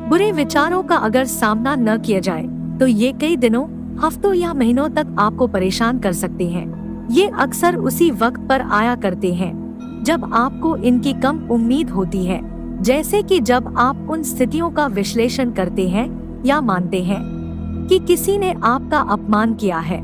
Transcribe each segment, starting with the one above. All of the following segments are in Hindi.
बुरे विचारों का अगर सामना न किया जाए तो ये कई दिनों, हफ्तों या महीनों तक आपको परेशान कर सकते हैं। ये अक्सर उसी वक्त पर आया करते हैं जब आपको इनकी कम उम्मीद होती है, जैसे कि जब आप उन स्थितियों का विश्लेषण करते हैं या मानते हैं कि किसी ने आपका अपमान किया है।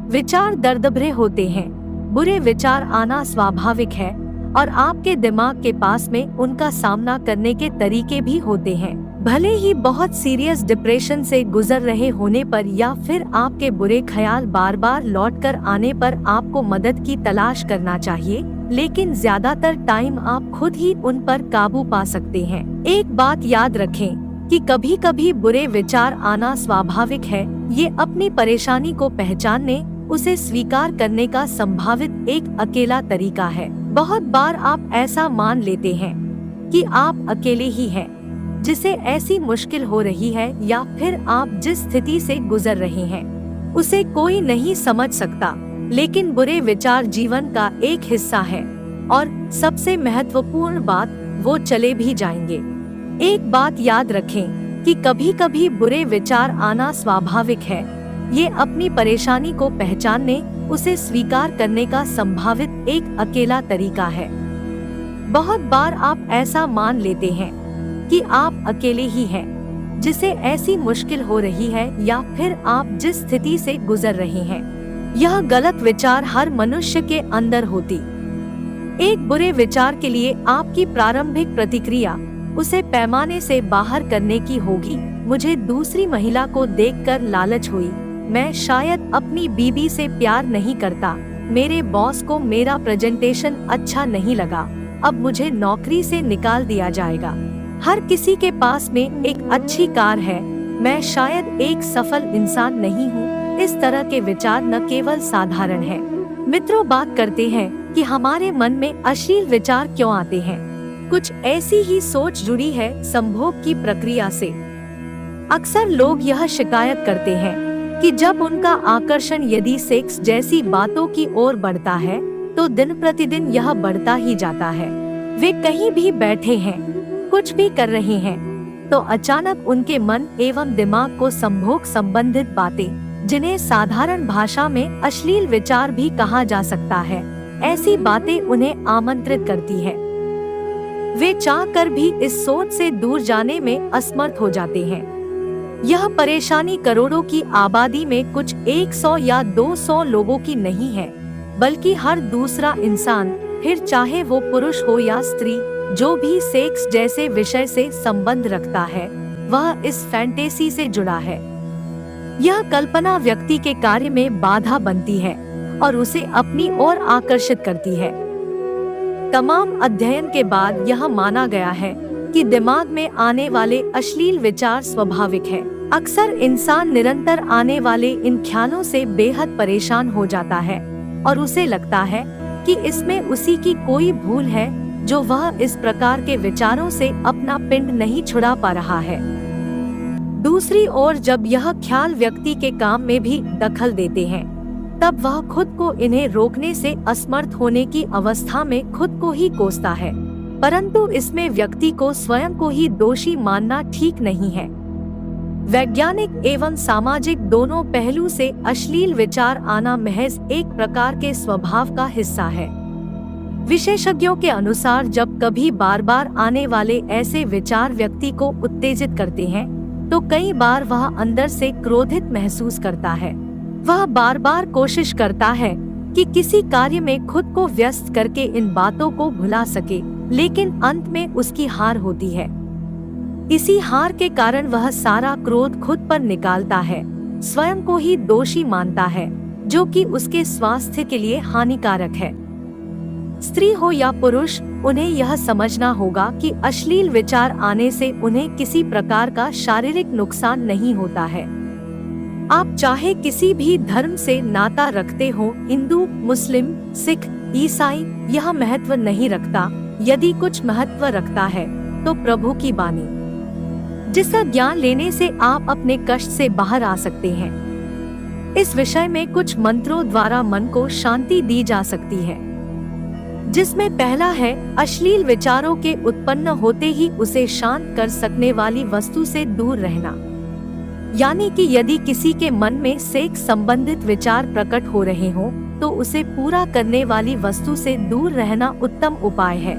विचार दर्द-भरे होते हैं। बुरे विचार आना स्वाभाविक है और आपके दिमाग के पास में उनका सामना करने के तरीके भी होते हैं। भले ही बहुत सीरियस डिप्रेशन से गुजर रहे होने पर या फिर आपके बुरे ख्याल बार बार लौटकर आने पर आपको मदद की तलाश करना चाहिए, लेकिन ज्यादातर टाइम आप खुद ही उन पर काबू पा सकते हैं। एक बात याद रखें कि कभी कभी बुरे विचार आना स्वाभाविक है। ये अपनी परेशानी को पहचानने, उसे स्वीकार करने का संभावित एक अकेला तरीका है। बहुत बार आप ऐसा मान लेते हैं कि आप अकेले ही हैं जिसे ऐसी मुश्किल हो रही है, या फिर आप जिस स्थिति से गुजर रहे हैं उसे कोई नहीं समझ सकता। लेकिन बुरे विचार जीवन का एक हिस्सा है और सबसे महत्वपूर्ण बात, वो चले भी जाएंगे। एक बात याद रखें कि कभी कभी बुरे विचार आना स्वाभाविक है। ये अपनी परेशानी को पहचानने, उसे स्वीकार करने का संभावित एक अकेला तरीका है। बहुत बार आप ऐसा मान लेते हैं कि आप अकेले ही हैं जिसे ऐसी मुश्किल हो रही है, या फिर आप जिस स्थिति से गुजर रहे हैं। यह गलत विचार हर मनुष्य के अंदर होती। एक बुरे विचार के लिए आपकी प्रारंभिक प्रतिक्रिया उसे पैमाने से बाहर करने की होगी। मुझे दूसरी महिला को देखकर लालच हुई, मैं शायद अपनी बीवी से प्यार नहीं करता, मेरे बॉस को मेरा प्रेजेंटेशन अच्छा नहीं लगा, अब मुझे नौकरी से निकाल दिया जाएगा, हर किसी के पास में एक अच्छी कार है, मैं शायद एक सफल इंसान नहीं हूँ। इस तरह के विचार न केवल साधारण हैं। मित्रों, बात करते हैं कि हमारे मन में अश्लील विचार क्यों आते हैं। कुछ ऐसी ही सोच जुड़ी है संभोग की प्रक्रिया से। अक्सर लोग यह शिकायत करते हैं कि जब उनका आकर्षण यदि सेक्स जैसी बातों की ओर बढ़ता है तो दिन प्रतिदिन यह बढ़ता ही जाता है। वे कहीं भी बैठे हैं, कुछ भी कर रहे हैं, तो अचानक उनके मन एवं दिमाग को संभोग संबंधित बातें, जिन्हें साधारण भाषा में अश्लील विचार भी कहा जा सकता है, ऐसी बातें उन्हें आमंत्रित करती है। वे चाहकर भी इस सोच से दूर जाने में असमर्थ हो जाते हैं। यह परेशानी करोड़ों की आबादी में कुछ 100 या 200 लोगों की नहीं है, बल्कि हर दूसरा इंसान, फिर चाहे वो पुरुष हो या स्त्री, जो भी सेक्स जैसे विषय से संबंध रखता है, वह इस फैंटेसी से जुड़ा है। यह कल्पना व्यक्ति के कार्य में बाधा बनती है और उसे अपनी ओर आकर्षित करती है। तमाम अध्ययन के बाद यह माना गया है कि दिमाग में आने वाले अश्लील विचार स्वाभाविक है। अक्सर इंसान निरंतर आने वाले इन ख्यालों से बेहद परेशान हो जाता है और उसे लगता है कि इसमें उसी की कोई भूल है जो वह इस प्रकार के विचारों से अपना पिंड नहीं छुड़ा पा रहा है। दूसरी ओर जब यह ख्याल व्यक्ति के काम में भी दखल देते हैं, तब वह खुद को इन्हें रोकने से असमर्थ होने की अवस्था में खुद को ही कोसता है। परंतु इसमें व्यक्ति को स्वयं को ही दोषी मानना ठीक नहीं है। वैज्ञानिक एवं सामाजिक दोनों पहलू से अश्लील विचार आना महज एक प्रकार के स्वभाव का हिस्सा है। विशेषज्ञों के अनुसार जब कभी बार बार आने वाले ऐसे विचार व्यक्ति को उत्तेजित करते हैं, तो कई बार वह अंदर से क्रोधित महसूस करता है। वह बार बार कोशिश करता है कि किसी कार्य में खुद को व्यस्त करके इन बातों को भुला सके, लेकिन अंत में उसकी हार होती है। इसी हार के कारण वह सारा क्रोध खुद पर निकालता है, स्वयं को ही दोषी मानता है, जो कि उसके स्वास्थ्य के लिए हानिकारक है। स्त्री हो या पुरुष, उन्हें यह समझना होगा कि अश्लील विचार आने से उन्हें किसी प्रकार का शारीरिक नुकसान नहीं होता है। आप चाहे किसी भी धर्म से नाता रखते हो, हिंदू, मुस्लिम, सिख, ईसाई, यह महत्व नहीं रखता। यदि कुछ महत्व रखता है तो प्रभु की बानी, जिसका ज्ञान लेने से आप अपने कष्ट से बाहर आ सकते हैं। इस विषय में कुछ मंत्रों द्वारा मन को शांति दी जा सकती है। जिसमें पहला है अश्लील विचारों के उत्पन्न होते ही उसे शांत कर सकने वाली वस्तु से दूर रहना। यानी कि यदि किसी के मन में सेक्स संबंधित विचार प्रकट हो रहे हों, तो उसे पूरा करने वाली वस्तु से दूर रहना उत्तम उपाय है।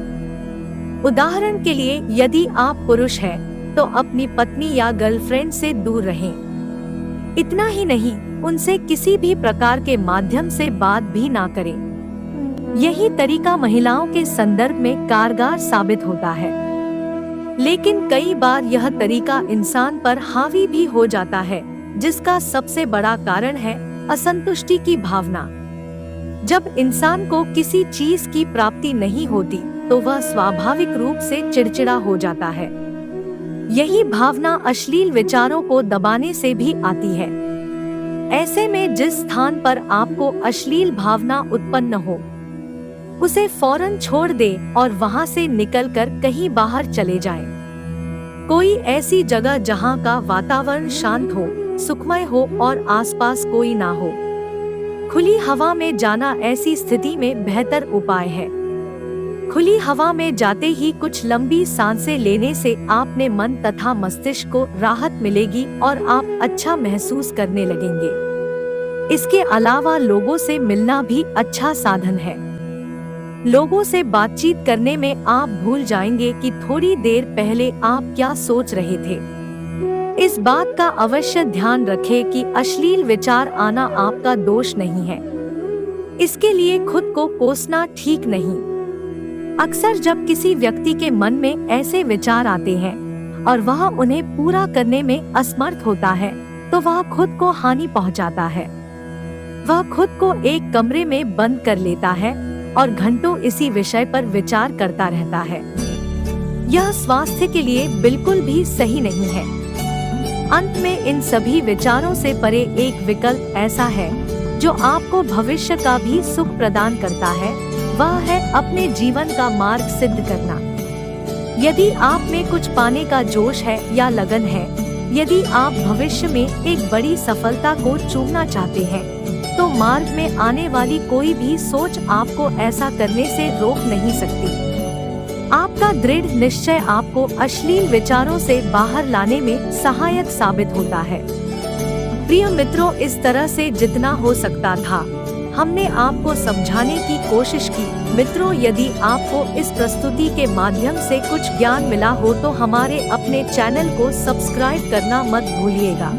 उदाहरण के लिए, यदि आप पुरुष हैं, तो अपनी पत्नी या गर्लफ्रेंड से दूर रहें। इतना ही नहीं, उनसे किसी भी प्रकार के माध्यम से बात भी ना करें। यही तरीका महिलाओं के संदर्भ में कारगर साबित होता है। लेकिन कई बार यह तरीका इंसान पर हावी भी हो जाता है, जिसका सबसे बड़ा कारण है असंतुष्टि की भावना। जब इंसान को किसी चीज की प्राप्ति नहीं होती, तो वह स्वाभाविक रूप से चिड़चिड़ा हो जाता है। यही भावना अश्लील विचारों को दबाने से भी आती है। ऐसे में जिस स्थान पर आपको अश्लील भावना उत्पन्न हो, उसे फौरन छोड़ दे और वहां से निकलकर कहीं बाहर चले जाएं। कोई ऐसी जगह जहां का वातावरण शांत हो, सुखमय हो और आसपास कोई ना हो। खुली हवा में जाना ऐसी स्थिति में बेहतर उपाय है। खुली हवा में जाते ही कुछ लंबी सांसें लेने से आपने मन तथा मस्तिष्क को राहत मिलेगी और आप अच्छा महसूस करने लगेंगे। इसके अलावा लोगों से मिलना भी अच्छा साधन है। लोगों से बातचीत करने में आप भूल जाएंगे कि थोड़ी देर पहले आप क्या सोच रहे थे। इस बात का अवश्य ध्यान रखें कि अश्लील विचार आना आपका दोष नहीं है। इसके लिए खुद को कोसना ठीक नहीं। अक्सर जब किसी व्यक्ति के मन में ऐसे विचार आते हैं और वह उन्हें पूरा करने में असमर्थ होता है, तो वह खुद को हानि पहुंचाता है। वह खुद को एक कमरे में बंद कर लेता है और घंटों इसी विषय पर विचार करता रहता है। यह स्वास्थ्य के लिए बिल्कुल भी सही नहीं है। अंत में इन सभी विचारों से परे एक विकल्प ऐसा है जो आपको भविष्य का भी सुख प्रदान करता है, वह है अपने जीवन का मार्ग सिद्ध करना। यदि आप में कुछ पाने का जोश है या लगन है, यदि आप भविष्य में एक बड़ी सफलता को चूमना चाहते हैं, तो मार्ग में आने वाली कोई भी सोच आपको ऐसा करने से रोक नहीं सकती। आपका दृढ़ निश्चय आपको अश्लील विचारों से बाहर लाने में सहायक साबित होता है। प्रिय मित्रों, इस तरह से जितना हो सकता था हमने आपको समझाने की कोशिश की। मित्रों, यदि आपको इस प्रस्तुति के माध्यम से कुछ ज्ञान मिला हो तो हमारे अपने चैनल को सब्सक्राइब करना मत भूलिएगा।